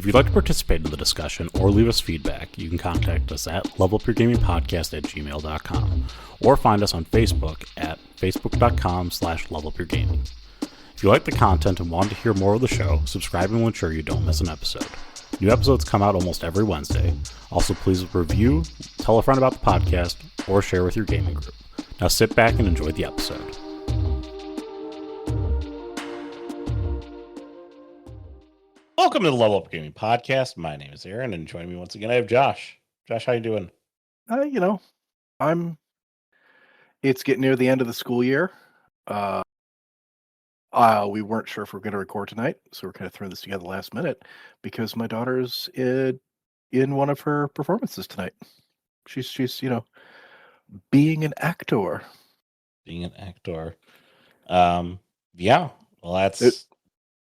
If you'd like to participate in the discussion or leave us feedback, you can contact us at levelupyourgamingpodcast@gmail.com or find us on Facebook at facebook.com/levelupyourgaming. If you like the content and want to hear more of the show, subscribing will ensure you don't miss an episode. New episodes come out almost every Wednesday. Also, please review, tell a friend about the podcast, or share with your gaming group. Now sit back and enjoy the episode. Welcome to the Level Up Gaming Podcast. My name is Aaron, and joining me once again, I have Josh. Josh, how you doing? It's getting near the end of the school year. We weren't sure if we were going to record tonight, so we're kind of throwing this together last minute because my daughter's in one of her performances tonight. She's being an actor. Yeah. Well, that's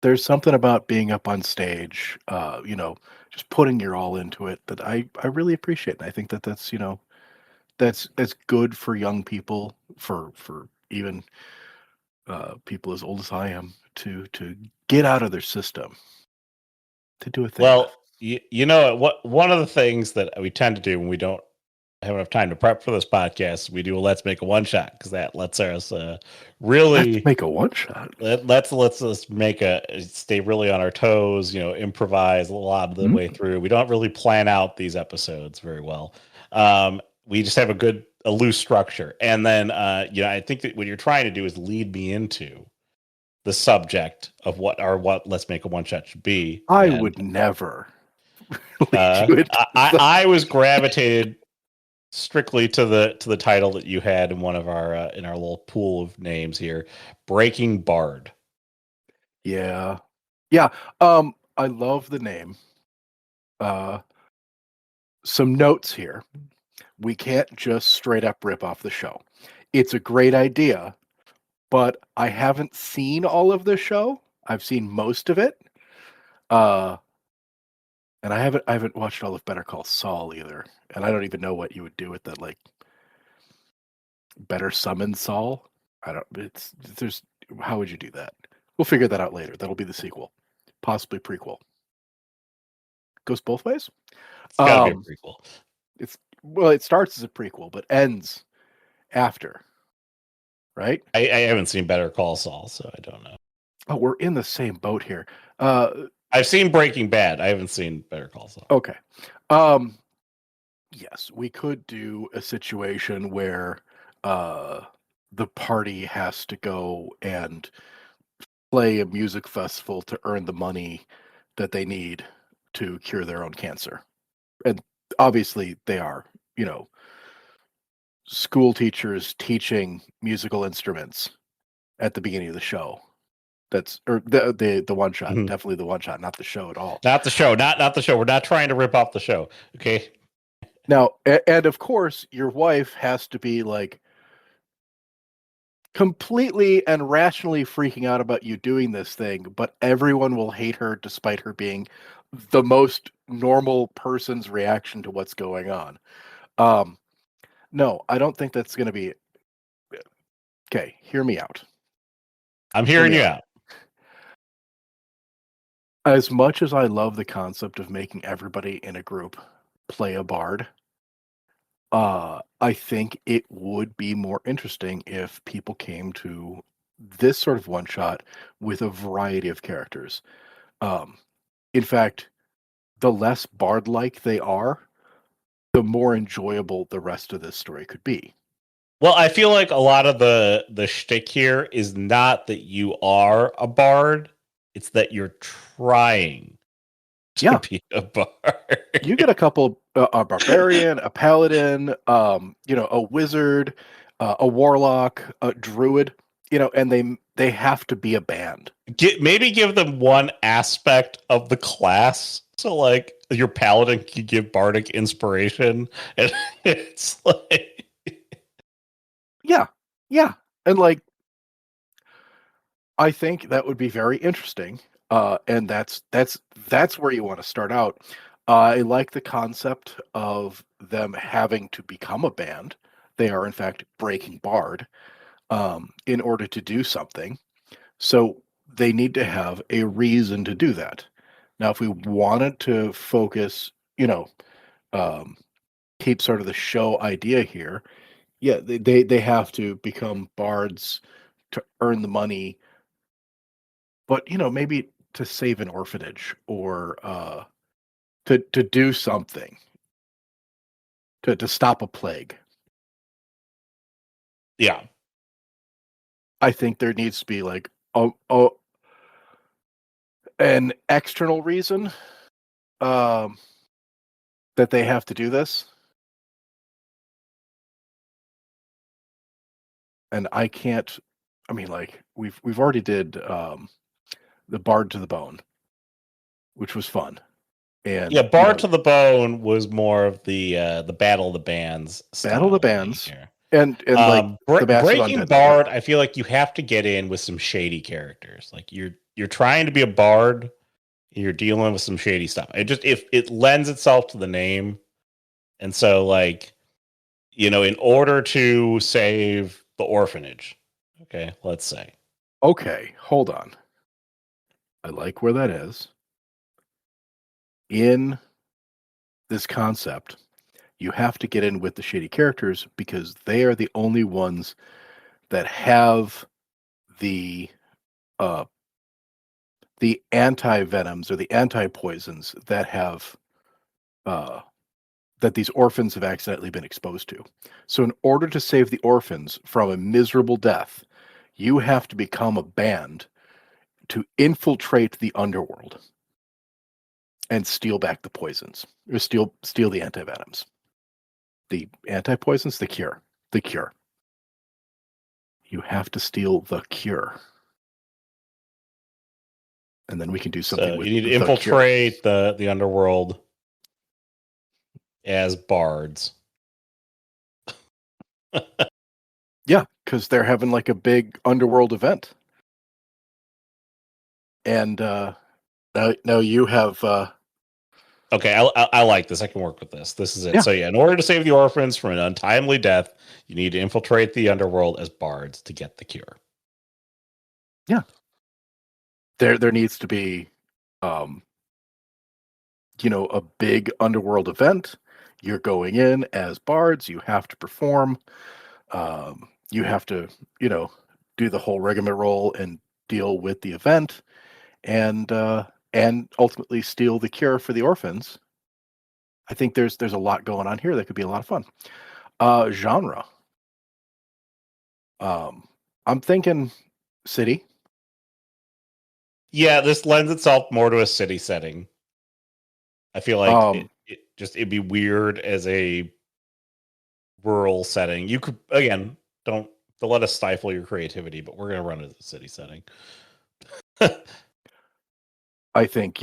there's something about being up on stage, just putting your all into it that I really appreciate. And I think that's good for young people, for even people as old as I am, to get out of their system, to do a thing. Well, one of the things that we tend to do when we don't have enough time to prep for this podcast, we do a Let's Make a One Shot, because that lets us really Let's make a one shot. Let's us stay really on our toes, improvise a lot of the way through. We don't really plan out these episodes very well. We just have a loose structure. And then, I think that what you're trying to do is lead me into the subject of what Let's Make a One Shot should be. I would never. I was gravitated strictly to the title that you had in one of our in our little pool of names here, Breaking Bard. Yeah. I love the name. Some notes here. We can't just straight up rip off the show. It's a great idea, but I haven't seen all of the show. I've seen most of it. And I haven't watched all of Better Call Saul either. And I don't even know what you would do with that, like Better Summon Saul. How would you do that? We'll figure that out later. That'll be the sequel. Possibly prequel. Goes both ways? It's gotta be a prequel. It starts as a prequel, but ends after. Right? I haven't seen Better Call Saul, so I don't know. Oh, we're in the same boat here. I've seen Breaking Bad. I haven't seen Better Call Saul. Okay. Yes, we could do a situation where the party has to go and play a music festival to earn the money that they need to cure their own cancer. And obviously they are, school teachers teaching musical instruments at the beginning of the show. The one shot, definitely the one shot, not the show at all. Not the show, not the show. We're not trying to rip off the show. Okay. Now, and of course, your wife has to be like completely and rationally freaking out about you doing this thing, but everyone will hate her despite her being the most normal person's reaction to what's going on. No, I don't think that's going to be. Okay, hear me out. I'm hearing you out. As much as I love the concept of making everybody in a group play a bard, I think it would be more interesting if people came to this sort of one shot with a variety of characters. In fact, the less bard-like they are, the more enjoyable the rest of this story could be. Well, I feel like a lot of the shtick here is not that you are a bard; it's that you're trying to be a bard. You get a couple, a barbarian, a paladin, a wizard, a warlock, a druid, and they have to be a band. Maybe give them one aspect of the class. So, like, your paladin can give bardic inspiration, and it's like, yeah, and like, I think that would be very interesting. And that's where you want to start out. I like the concept of them having to become a band. They are in fact breaking bard in order to do something. So they need to have a reason to do that. Now, if we wanted to focus, um, keep sort of the show idea here, yeah, they have to become bards to earn the money, but maybe to save an orphanage or to do something to stop a plague. Yeah. I think there needs to be like a an external reason um, that they have to do this, and I can't. I mean, like we've already did the Bard to the Bone, which was fun, Yeah, and Bar to the Bone was more of the Battle of the Bands Battle of the style thing Bands, here. and like the Massive Breaking Undead. Yeah. Bard, I feel like you have to get in with some shady characters. Like you're trying to be a bard, you're dealing with some shady stuff. It just if it lends itself to the name, and so like in order to save the orphanage, okay, let's say. Okay, hold on. I like where that is. In this concept, you have to get in with the shady characters because they are the only ones that have the uh the anti venoms or the anti poisons that have uh that these orphans have accidentally been exposed to. So in order to save the orphans from a miserable death, you have to become a band to infiltrate the underworld and steal back the poisons or steal the antivenoms. The anti-poisons, the cure. The cure. You have to steal the cure. And then we can do something So with you need to the cure. infiltrate the underworld as bards. Yeah, because they're having like a big underworld event. And now you have Okay, I like this. I can work with this. This is it. yeah, So yeah, in order to save the orphans from an untimely death, you need to infiltrate the underworld as bards to get the cure. yeah. There needs to be um a big underworld event. You're going in as bards, you have to perform. You have to, do the whole rigmarole and deal with the event and ultimately steal the cure for the orphans. I think there's a lot going on here that could be a lot of fun. Genre. Um, I'm thinking city. Yeah, this lends itself more to a city setting. I feel like Um, it'd be weird as a rural setting. You could again don't let us stifle your creativity, but we're gonna run it as a city setting. I think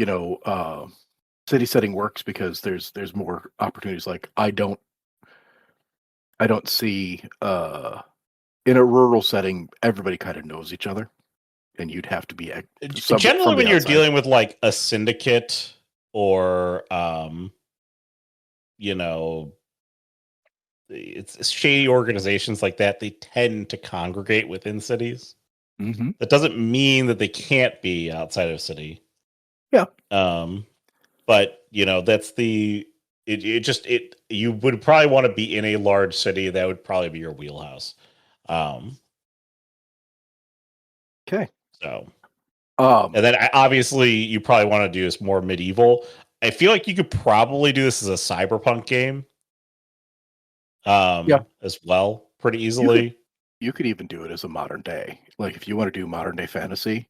city setting works because there's more opportunities. Like I don't see in a rural setting everybody kind of knows each other, and you'd have to be somebody Generally, from when the you're outside. dealing with like a syndicate or you know, it's shady organizations like that, they tend to congregate within cities. Hmm. That doesn't mean that they can't be outside of a city. Yeah. Um, but that's it just it you would probably want to be in a large city. That would probably be your wheelhouse. Um, Okay. so Um, and then obviously you probably want to do this more medieval. I feel like you could probably do this as a cyberpunk game yeah. as well pretty You could easily. you could even do it as a modern day. Like if you want to do modern day fantasy,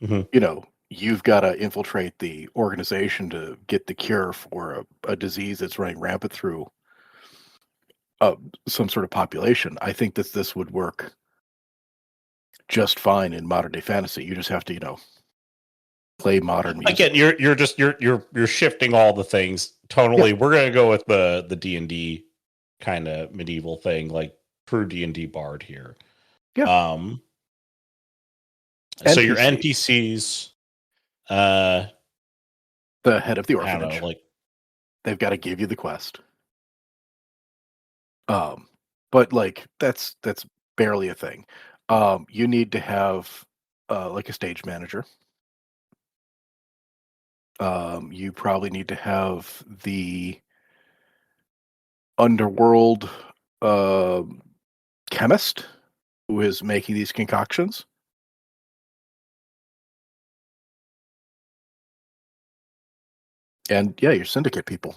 Mhm. you've got to infiltrate the organization to get the cure for a disease that's running rampant through uh, some sort of population. I think that this would work just fine in modern day fantasy. You just have to, play modern Again, music. you're shifting all the things Yeah, tonally. We're gonna go with the D&D kind of medieval thing, like true D&D bard here. yeah. Um, so your NPC, NPCs, uh, the head of the I don't know, orphanage. like They've got to give you the quest. Um, but like that's barely a thing. You need to have like a stage manager. You probably need to have the underworld chemist who is making these concoctions. And yeah, your syndicate people.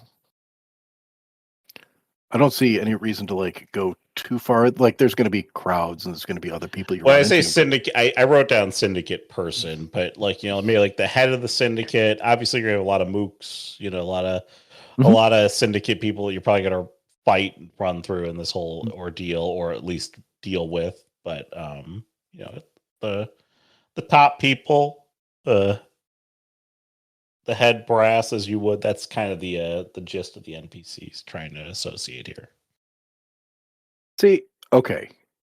I don't see any reason to like go too far. Like, there's going to be crowds and there's going to be other people you Well, run I say into. syndicate. I wrote down syndicate person, but like maybe like the head of the syndicate. Obviously, you're gonna have a lot of mooks. A Mhm. lot of syndicate people. You're probably gonna fight and run through in this whole ordeal, or at least deal with. But the the top people, the head brass, as you would. That's kind of the gist of the NPCs trying to associate here. See, okay,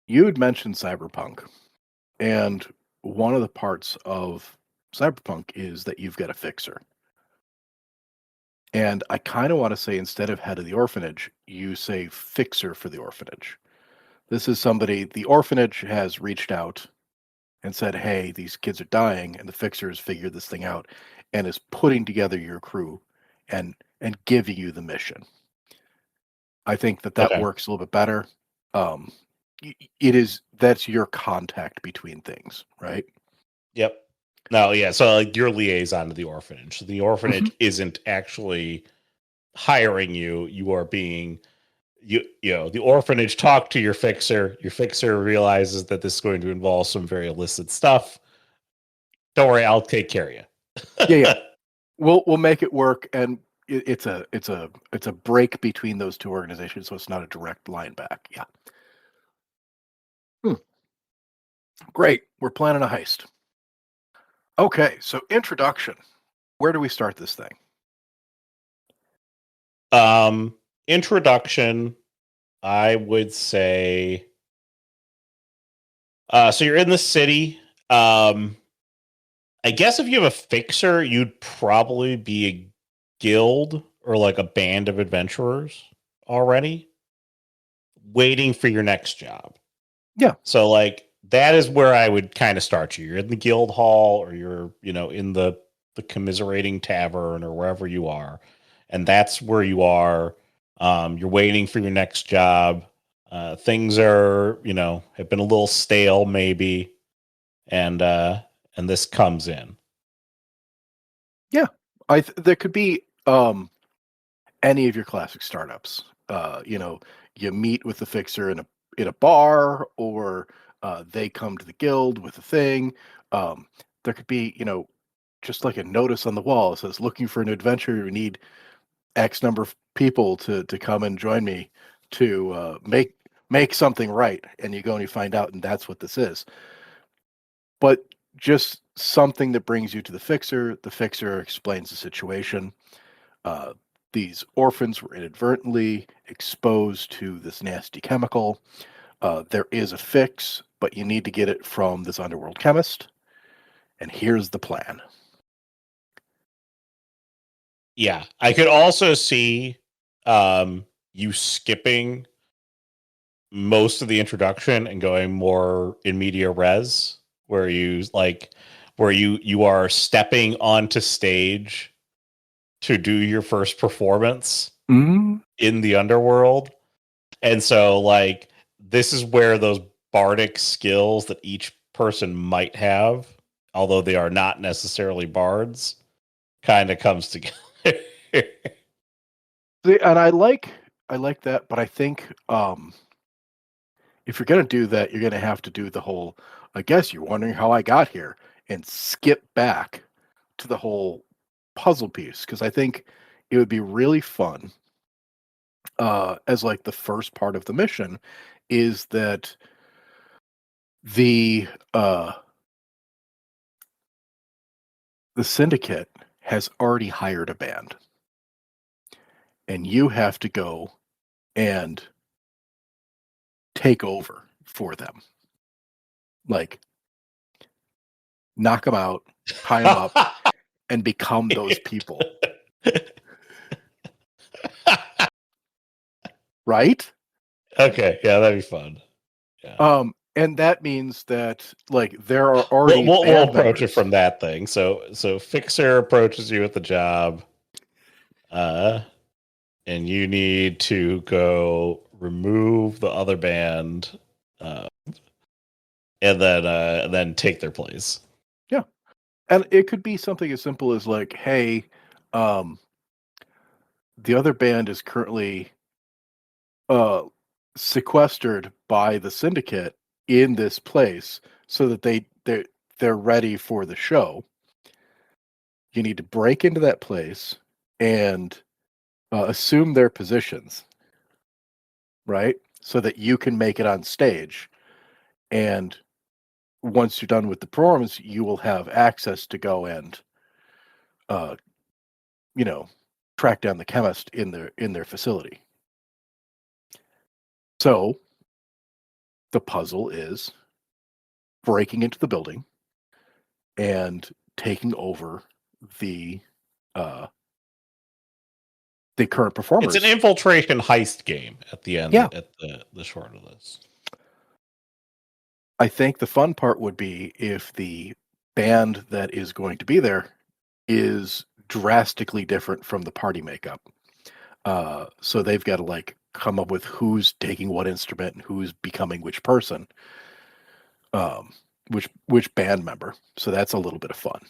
you had mentioned Cyberpunk, and one of the parts of Cyberpunk is that you've got a fixer. And I kind of want to say, instead of head of the orphanage, you say fixer for the orphanage. This is somebody, the orphanage has reached out and said, hey, these kids are dying, and the fixer has figured this thing out and is putting together your crew and giving you the mission. I think that Okay. works a little bit better. Um, that's your contact between things, right? Yep. No, yeah. So like your liaison to the orphanage. So the orphanage isn't actually hiring you. You are being the orphanage talked to your fixer realizes that this is going to involve some very illicit stuff. Don't worry, I'll take care of you. Yeah. We'll make it work, and it's a break between those two organizations, so it's not a direct line back. Yeah. Great. We're planning a heist. Okay, so introduction. Where do we start this thing? Introduction, I would say so you're in the city. I guess if you have a fixer, you'd probably be a guild or like a band of adventurers already waiting for your next job. Yeah. So like that is where I would kind of start you. You're in the guild hall, or you're, in the commiserating tavern, or wherever you are. And that's where you are. You're waiting for your next job. Things are, have been a little stale maybe. And this comes in. Yeah. There could be any of your classic startups. You meet with the fixer in a bar, or they come to the guild with a thing. There could be, just like a notice on the wall that says, looking for an adventure, we need X number of people to come and join me to make something right. And you go and you find out, and that's what this is. But just something that brings you to the fixer. The fixer explains the situation. Uh, these orphans were inadvertently exposed to this nasty chemical. There is a fix, but you need to get it from this underworld chemist. And here's the plan. Yeah, I could also see you skipping most of the introduction and going more in media res, where you are stepping onto stage to do your first performance in the underworld. And so like this is where those bardic skills that each person might have, although they are not necessarily bards, kind of comes together. And I like that, but I think if you're going to do that, you're going to have to do the whole, I guess you're wondering how I got here, and skip back to the whole puzzle piece, because I think it would be really fun as like the first part of the mission is that the syndicate has already hired a band, and you have to go and take over for them, like knock them out, tie them up, and become those people. Right? Okay, yeah, that'd be fun. Yeah. And that means that like there are We'll, already we'll approach members. it from that thing. So Fixer approaches you with the job, and you need to go remove the other band, and then take their place. Yeah, and it could be something as simple as like, hey, the other band is currently sequestered by the syndicate in this place so that they're ready for the show. You need to break into that place and assume their positions, right? So that you can make it on stage. And once you're done with the performance, you will have access to go and, track down the chemist in their facility. So the puzzle is breaking into the building and taking over the current performers. It's an infiltration heist game at the end. Yeah. At the short of this, I think the fun part would be if the band that is going to be there is drastically different from the party makeup. So they've got to like come up with who's taking what instrument and who's becoming which person, which band member. So that's a little bit of fun.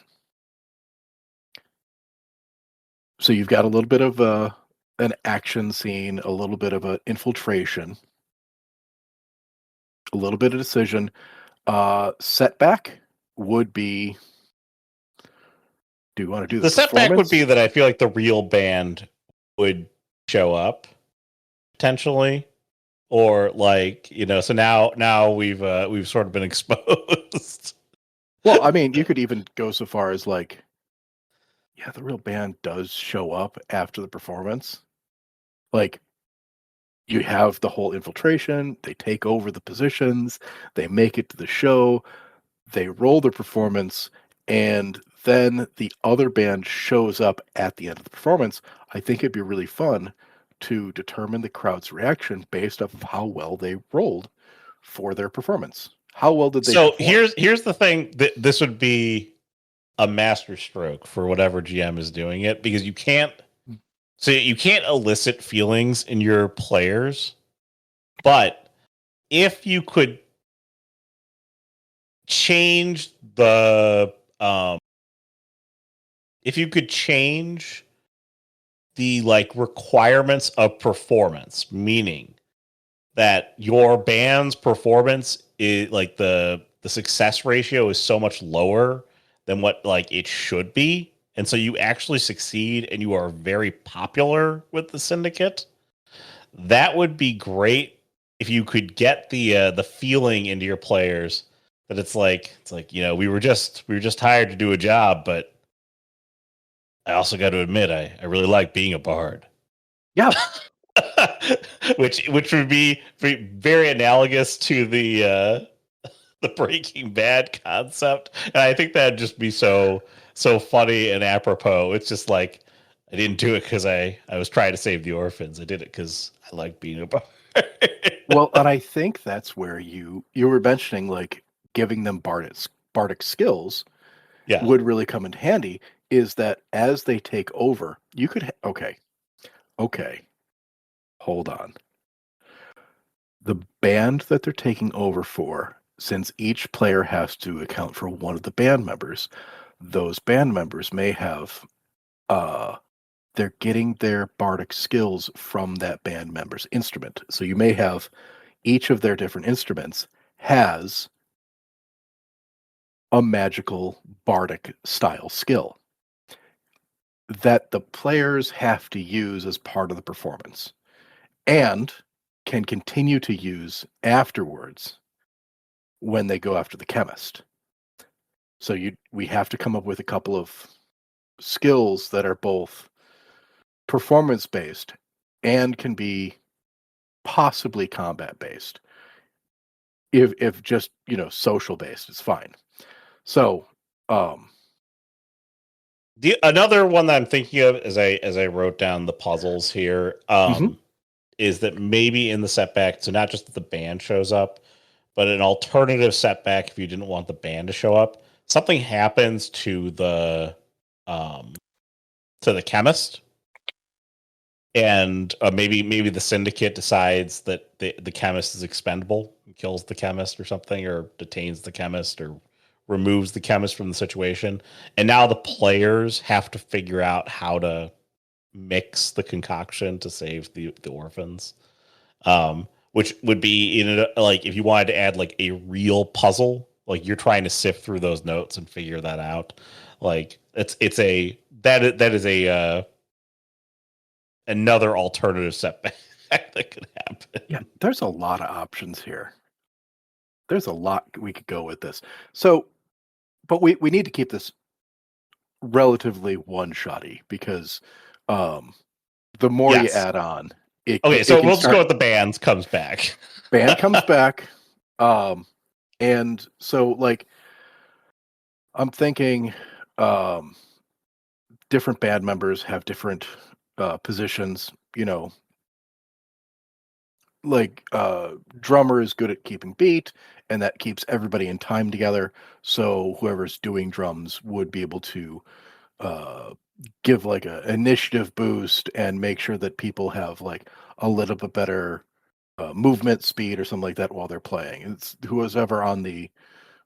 So you've got a little bit of an action scene, a little bit of an infiltration, a little bit of decision. Setback would be. Do you want to do the setback would be that I feel like the real band would show up potentially, or like so now we've sort of been exposed. Well, I mean, you could even go so far as like, yeah, the real band does show up after the performance. Like, you have the whole infiltration, they take over the positions, they make it to the show, they roll their performance, and then the other band shows up at the end of the performance. I think it'd be really fun to determine the crowd's reaction based off of how well they rolled for their performance. How well did they perform? Here's the thing, that this would be a master stroke for whatever GM is doing it, because you can't elicit feelings in your players, but if you could change the like requirements of performance, meaning that your band's performance is like the success ratio is so much lower than what like it should be, and so you actually succeed and you are very popular with the syndicate, that would be great if you could get the feeling into your players that it's like we were just hired to do a job, but I also got to admit I really like being a bard. Yeah. which would be very analogous to the Breaking Bad concept, and I think that'd just be so funny and apropos. It's just like, I didn't do it because I was trying to save the orphans. I did it because I like being a bard. Well, and I think that's where you were mentioning like giving them bardic skills would really come in handy. Is that as they take over, you could okay, hold on. The band that they're taking over for, since each player has to account for one of the band members, those band members may have they're getting their bardic skills from that band member's instrument. So you may have each of their different instruments has a magical bardic style skill that the players have to use as part of the performance and can continue to use afterwards when they go after the chemist. So we have to come up with a couple of skills that are both performance based and can be possibly combat based. If just social based, it's fine. So another one that I'm thinking of as I wrote down the puzzles here, is that maybe in the setback, so not just that the band shows up, but an alternative setback if you didn't want the band to show up. Something happens to the chemist, and maybe the syndicate decides that the chemist is expendable and kills the chemist or something, or detains the chemist, or removes the chemist from the situation. And now the players have to figure out how to mix the concoction to save the orphans. Which would be like if you wanted to add like a real puzzle, like you're trying to sift through those notes and figure that out. Like that is a another alternative setback that could happen. Yeah, there's a lot of options here. There's a lot we could go with this. So, but we need to keep this relatively one-shotty because the more you add on, we'll just go with the bands comes back. Band comes back. And so like I'm thinking different band members have different positions, like drummer is good at keeping beat, and that keeps everybody in time together. So whoever's doing drums would be able to give like a initiative boost and make sure that people have like a little bit better movement speed or something like that while they're playing. It's whoever's ever on the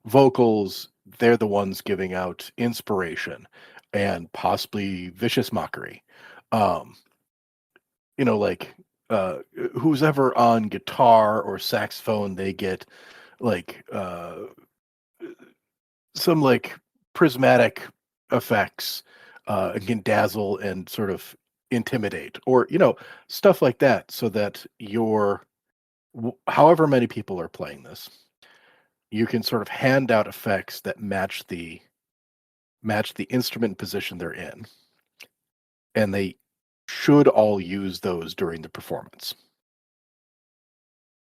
vocals, they're the ones giving out inspiration and possibly vicious mockery. Like who's ever on guitar or saxophone, they get like some like prismatic effects and can dazzle and sort of intimidate, or stuff like that, so that however many people are playing this, you can sort of hand out effects that match the instrument position they're in, and they should all use those during the performance.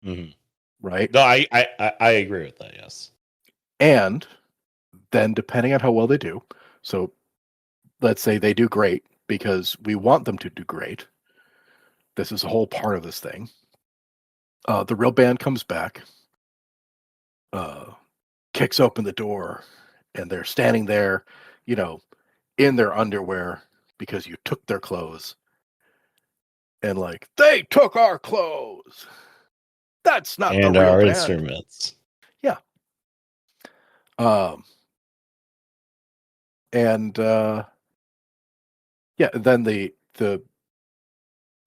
Mm-hmm. Right? No, I agree with that. Yes. And then depending on how well they do, so let's say they do great because we want them to do great. This is a whole part of this thing. The real band comes back, kicks open the door, and they're standing there, in their underwear because you took their clothes. And like, they took our clothes. That's not the real our band. Instruments. Yeah. And then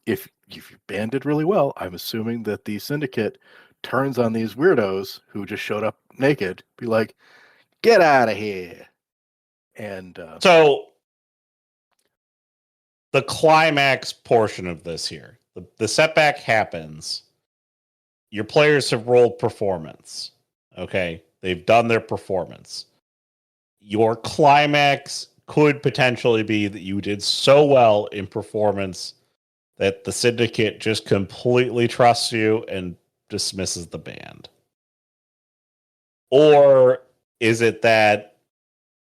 if you banded really well, I'm assuming that the syndicate turns on these weirdos who just showed up naked, be like, get out of here. And so the climax portion of this here, the setback happens. Your players have rolled performance. Okay. They've done their performance. Your climax could potentially be that you did so well in performance that the syndicate just completely trusts you and dismisses the band. Or is it that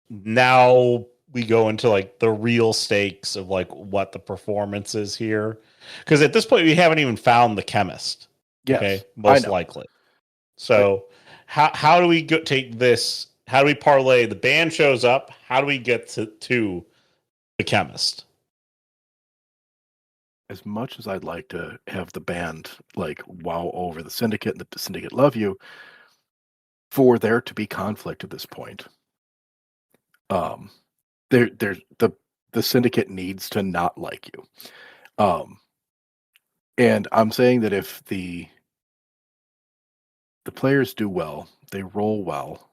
now we go into like the real stakes of like what the performance is here? Because at this point we haven't even found the chemist. Yes, okay, most likely. So how do we take this? How do we parlay? The band shows up. How do we get to the chemist? As much as I'd like to have the band like wow over the syndicate and the syndicate love you, for there to be conflict at this point, there's the syndicate needs to not like you. And I'm saying that if the players do well, they roll well,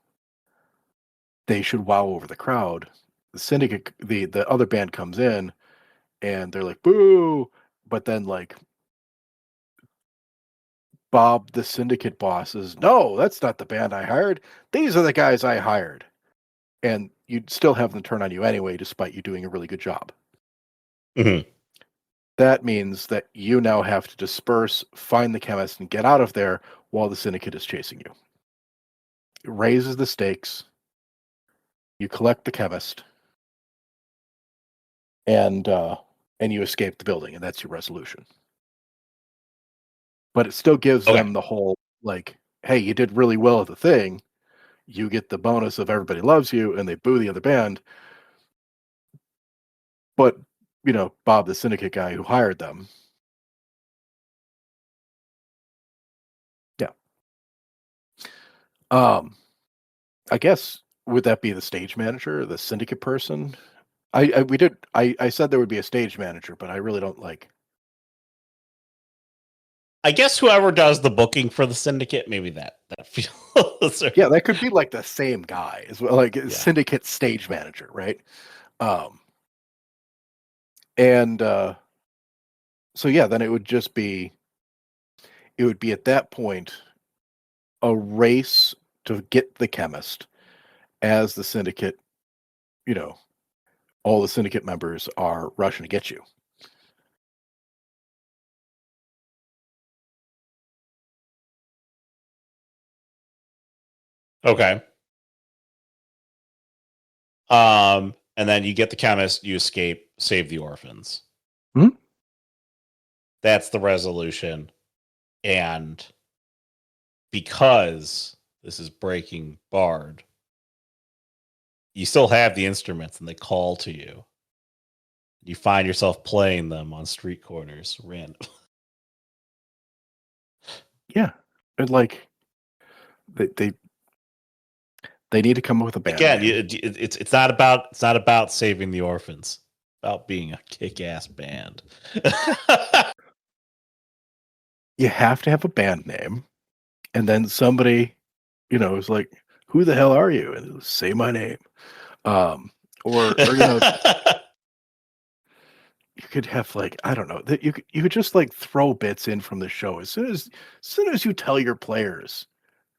they should wow over the crowd. The syndicate, the other band comes in and they're like, boo. But then like Bob, the syndicate boss, says, no, that's not the band I hired. These are the guys I hired. And you'd still have them turn on you anyway, despite you doing a really good job. Mm-hmm. That means that you now have to disperse, find the chemist, and get out of there while the syndicate is chasing you. It raises the stakes. You collect the chemist, and you escape the building, and that's your resolution. But it still gives them the whole like, hey, you did really well at the thing. You get the bonus of everybody loves you, and they boo the other band. But, Bob, the syndicate guy who hired them. Yeah. I guess, would that be the stage manager, the syndicate person? I said there would be a stage manager, but I really don't like. I guess whoever does the booking for the syndicate, maybe that feels. Yeah, that could be like the same guy as well, like syndicate stage manager, right? And so yeah, then it would be at that point a race to get the chemist as the syndicate, all the syndicate members are rushing to get you. Okay. And then you get the chemist, you escape, save the orphans. Hmm? That's the resolution. And because this is Breaking Bard, you still have the instruments and they call to you. You find yourself playing them on street corners random. Yeah. And like they need to come up with a band Again, name. it's not about saving the orphans. It's about being a kick-ass band. You have to have a band name, and then somebody, is like, "Who the hell are you?" And say my name. Or you could have like, I don't know, that you could just like throw bits in from the show as soon as you tell your players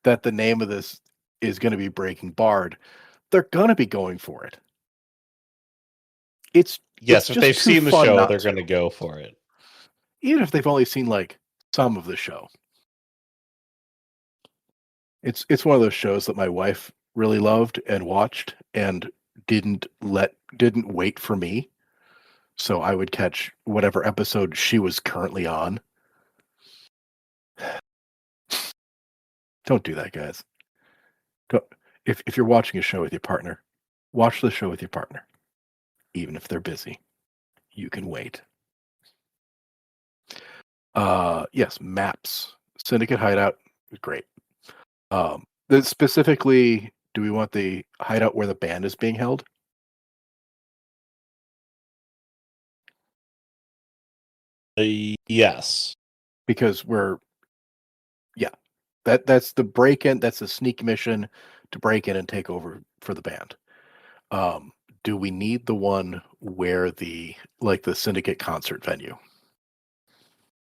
that the name of this is going to be Breaking Bard, they're going to be going for it. It's yes, if they've seen the show, they're going to go for it, even if they've only seen like some of the show. It's one of those shows that my wife really loved and watched and didn't wait for me. So I would catch whatever episode she was currently on. Don't do that, guys. If you're watching a show with your partner, watch the show with your partner. Even if they're busy, you can wait. Yes, maps. Syndicate hideout is great. Specifically, do we want the hideout where the band is being held? Yes, because that's the break-in. That's a sneak mission to break in and take over for the band. Do we need the one where the Syndicate concert venue?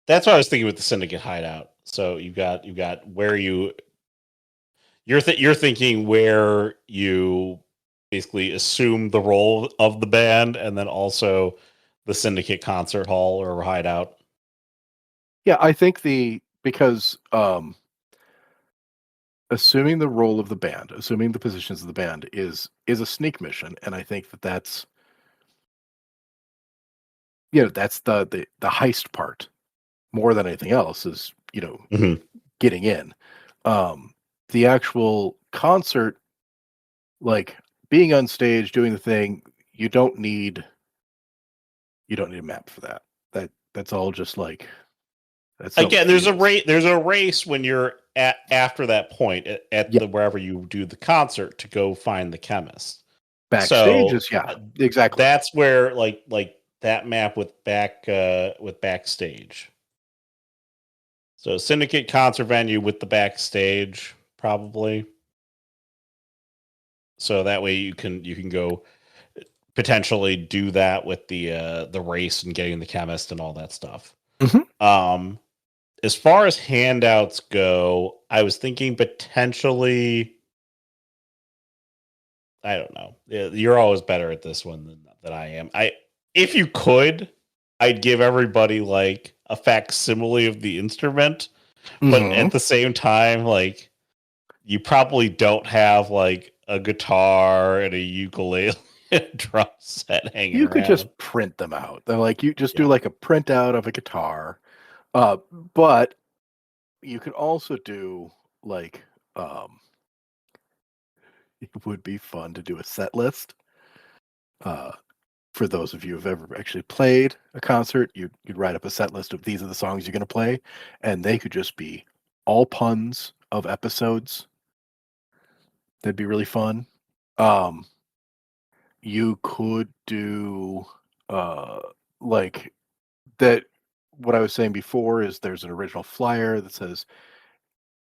That's what I was thinking with the Syndicate hideout. So you've got where you're thinking where you basically assume the role of the band, and then also the Syndicate concert hall or hideout. Yeah, I think because assuming the role of the band, assuming the positions of the band is a sneak mission, and I think that's that's the heist part more than anything else is Mm-hmm. getting in. The actual concert, like being on stage doing the thing, you don't need a map for that. That's all just like again. There's a race. There's a race when you're after that point at the wherever you do the concert to go find the chemist. Backstage is exactly. That's where like that map with backstage. So Syndicate concert venue with the backstage probably. So that way you can go potentially do that with the race and getting the chemist and all that stuff. Mm-hmm. As far as handouts go, I was thinking potentially, I don't know. You're always better at this one than I am. If you could, I'd give everybody like a facsimile of the instrument, but at the same time, like you probably don't have like a guitar and a ukulele and drum set hanging around. You could just print them out. They're like, you just do like a printout of a guitar. But you could also do like it would be fun to do a set list. For those of you who've ever actually played a concert, you'd write up a set list of these are the songs you're going to play, and they could just be all puns of episodes. That'd be really fun. You could do like that. What I was saying before is there's an original flyer that says,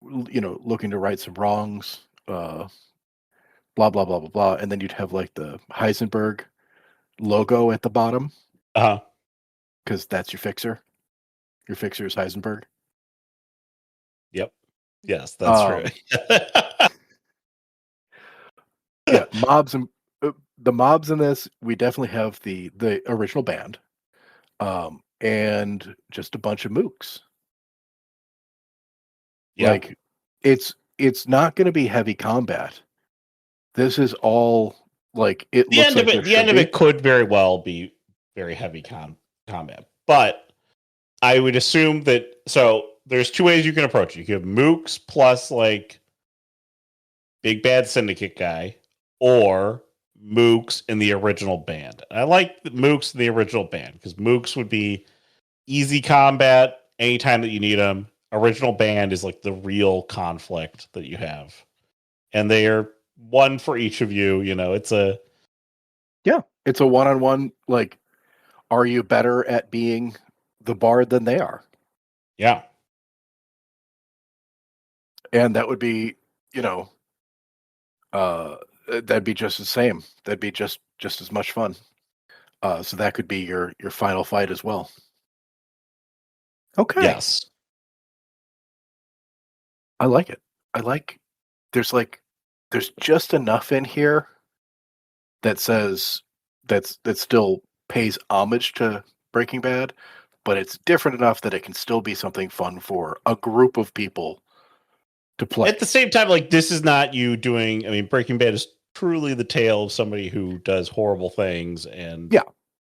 looking to right some wrongs, blah blah blah blah blah, and then you'd have like the Heisenberg logo at the bottom Uh-huh. because that's your fixer. Your fixer is Heisenberg. Yep. Yes, that's true. Yeah, mobs and the mobs in this, we definitely have the original band, and just a bunch of mooks. Yeah. Like it's not going to be heavy combat. This is all like it. The end of it. The end of it could very well be very heavy combat, but I would assume that. So there's two ways you can approach it. You can have mooks plus like big bad syndicate guy, or mooks in the original band. I like the mooks in the original band because mooks would be easy combat anytime that you need them. Original band is like the real conflict that you have, and they are one for each of you. It's a one-on-one. Like, are you better at being the bard than they are? Yeah, and that would be, that'd be just the same. That'd be just as much fun. So that could be your final fight as well. Okay. Yes. I like it. There's just enough in here that says that still pays homage to Breaking Bad, but it's different enough that it can still be something fun for a group of people to play. At the same time, like, this is not you doing. I mean, Breaking Bad is truly the tale of somebody who does horrible things and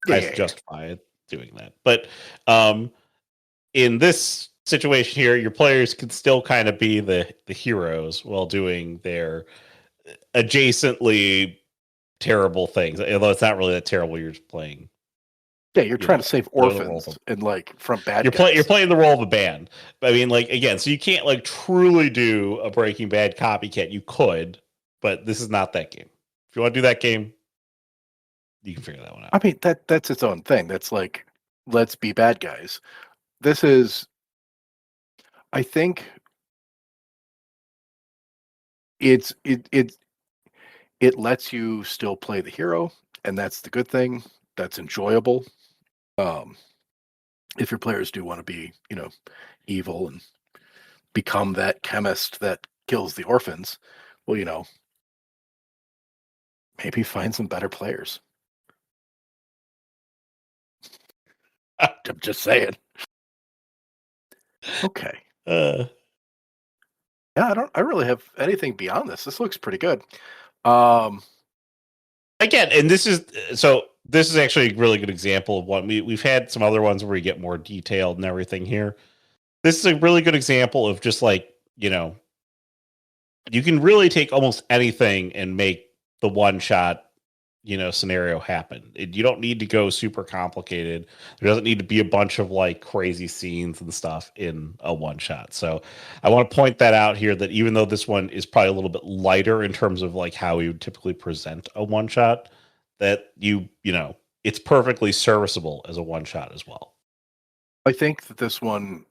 tries to justify it doing that. But in this situation here, your players can still kind of be the heroes while doing their adjacently terrible things. Although it's not really that terrible. You're just playing. Yeah, you're trying to save orphans and like from bad guys. You're playing the role of a band. I mean, like, again, so you can't like truly do a Breaking Bad copycat. You could, but this is not that game. If you want to do that game, you can figure that one out. I mean, that's its own thing. That's like, let's be bad guys. This is, I think, it lets you still play the hero, and that's the good thing. That's enjoyable. If your players do want to be, evil and become that chemist that kills the orphans, well, maybe find some better players. I'm just saying. Okay. Yeah, I don't really have anything beyond this. This looks pretty good. Again, and this is actually a really good example of one. We've had some other ones where we get more detailed and everything here. This is a really good example of just like, you can really take almost anything and make the one shot, scenario happen. You don't need to go super complicated. There doesn't need to be a bunch of like crazy scenes and stuff in a one shot. So I want to point that out here, that even though this one is probably a little bit lighter in terms of like how we would typically present a one shot, that it's perfectly serviceable as a one shot as well. I think that this one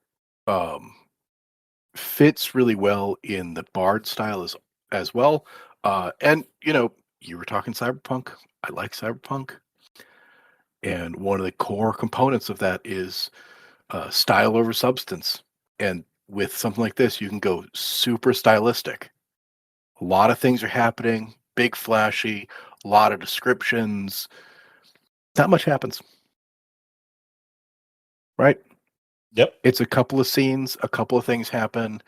fits really well in the bard style as well. And you were talking cyberpunk. I like cyberpunk. And one of the core components of that is style over substance. And with something like this, you can go super stylistic. A lot of things are happening, big, flashy, a lot of descriptions. Not much happens. Right? Yep. It's a couple of scenes, a couple of things happen.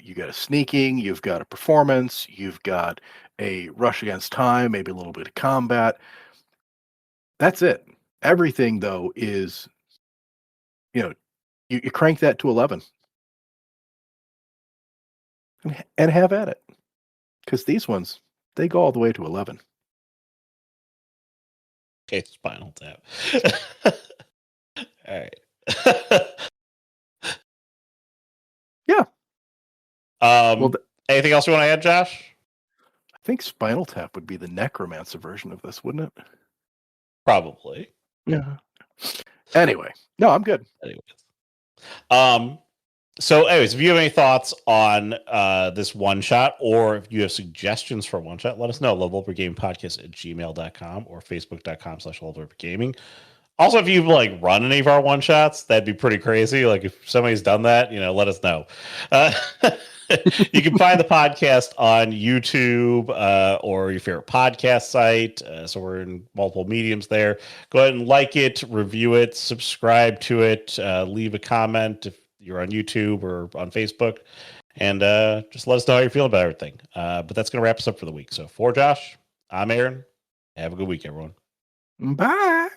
You got a sneaking, you've got a performance, you've got a rush against time, maybe a little bit of combat. That's it. Everything, though, is, you crank that to 11. and have at it. Because these ones, they go all the way to 11. Okay, Spinal Tap. All right. Yeah. Well, anything else you want to add, Josh? I think Spinal Tap would be the necromancer version of this, wouldn't it? Probably. Yeah. Anyway, no, I'm good. Anyways. So anyways, if you have any thoughts on this one shot, or if you have suggestions for one shot, let us know. levelupgamepodcast@gmail.com or facebook.com/levelupgaming. Also, if you've like run any of our one shots, that'd be pretty crazy. Like if somebody's done that, let us know. You can find the podcast on YouTube or your favorite podcast site. So we're in multiple mediums there. Go ahead and like it, review it, subscribe to it, leave a comment if you're on YouTube or on Facebook, and just let us know how you're feeling about everything. But that's going to wrap us up for the week. So for Josh, I'm Aaron. Have a good week, everyone. Bye.